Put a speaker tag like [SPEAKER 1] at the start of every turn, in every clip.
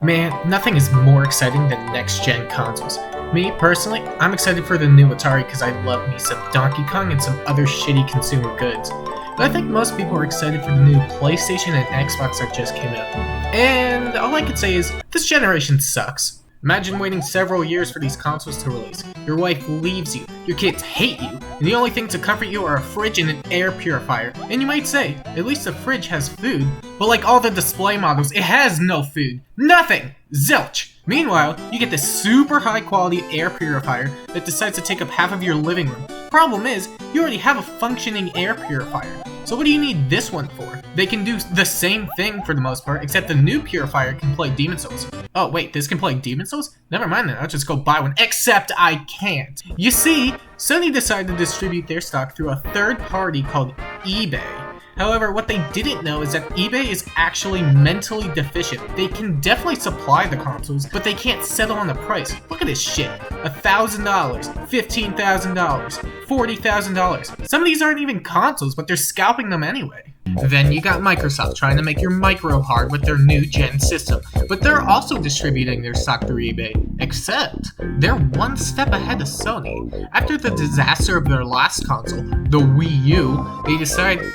[SPEAKER 1] Man, nothing is more exciting than next-gen consoles. Me, personally, I'm excited for the new Atari because I love me some Donkey Kong and some other shitty consumer goods. But I think most people are excited for the new PlayStation and Xbox that just came out. And all I can say is, this generation sucks. Imagine waiting several years for these consoles to release. Your wife leaves you, your kids hate you, and the only thing to comfort you are a fridge and an air purifier. And you might say, at least the fridge has food, but like all the display models, it has no food. Nothing! Zilch! Meanwhile, you get this super high quality air purifier that decides to take up half of your living room. Problem is, you already have a functioning air purifier. So what do you need this one for? They can do the same thing for the most part, except the new purifier can play Demon Souls. Oh wait, this can play Demon Souls? Never mind then, I'll just go buy one. Except I can't. You see, Sony decided to distribute their stock through a third party called eBay. However, what they didn't know is that eBay is actually mentally deficient. They can definitely supply the consoles, but they can't settle on the price. Look at this shit. $1,000, $15,000, $40,000. Some of these aren't even consoles, but they're scalping them anyway. Then you got Microsoft trying to make your micro hard with their new gen system, but they're also distributing their stock through eBay, except they're one step ahead of Sony. After the disaster of their last console, the Wii U, they decided,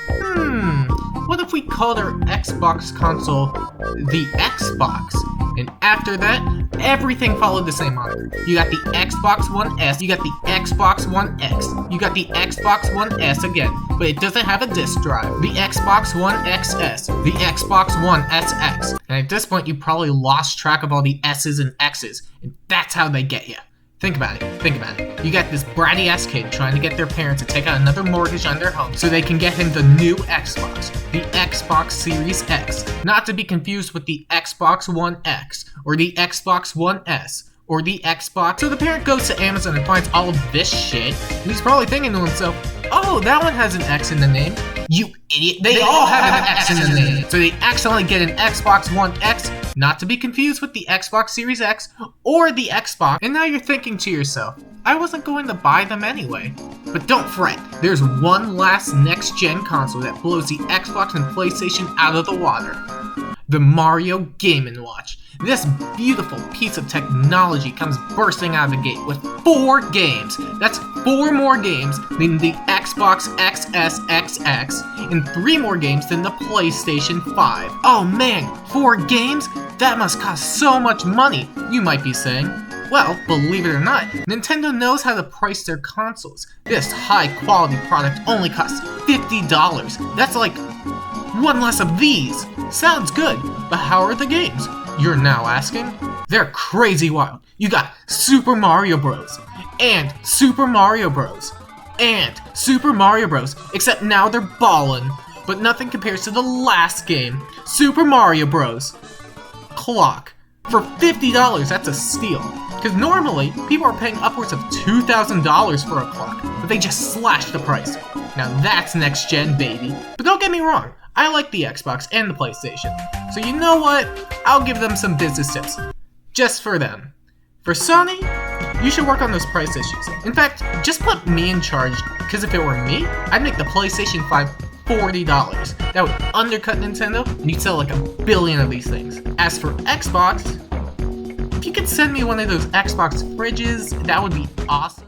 [SPEAKER 1] what if we called our Xbox console the Xbox? And after that, everything followed the same moniker. You got the Xbox One S, you got the Xbox One X, you got the Xbox One S again, but it doesn't have a disk drive. The Xbox One XS, the Xbox One SX. And at this point, you probably lost track of all the S's and X's, and that's how they get you. Think about it. You got this bratty ass kid trying to get their parents to take out another mortgage on their home so they can get him the new Xbox, the Xbox Series X, not to be confused with the Xbox One X, or the Xbox One S, or the Xbox. So the parent goes to Amazon and finds all of this shit, and he's probably thinking to himself, oh, that one has an X in the name. You idiot, they all have an X in the name. So they accidentally get an Xbox One X, not to be confused with the Xbox Series X or the Xbox. And now you're thinking to yourself, I wasn't going to buy them anyway. But don't fret, there's one last next-gen console that blows the Xbox and PlayStation out of the water. The Mario Game & Watch. This beautiful piece of technology comes bursting out of the gate with 4 games. That's 4 more games than the Xbox XSXX and 3 more games than the PlayStation 5. Oh man, 4 games? That must cost so much money, you might be saying. Well, believe it or not, Nintendo knows how to price their consoles. This high-quality product only costs $50. That's like one less of these. Sounds good, but how are the games? You're now asking? They're crazy wild. You got Super Mario Bros. And Super Mario Bros. And Super Mario Bros. Except now they're ballin'. But nothing compares to the last game, Super Mario Bros. Clock. For $50, that's a steal. Because normally, people are paying upwards of $2,000 for a clock, but they just slashed the price. Now that's next gen, baby. But don't get me wrong, I like the Xbox and the PlayStation. So you know what? I'll give them some business tips. Just for them. For Sony, you should work on those price issues. In fact, just put me in charge, because if it were me, I'd make the PlayStation 5 $40. That would undercut Nintendo, and you'd sell like 1 billion of these things. As for Xbox, if you could send me one of those Xbox fridges, that would be awesome.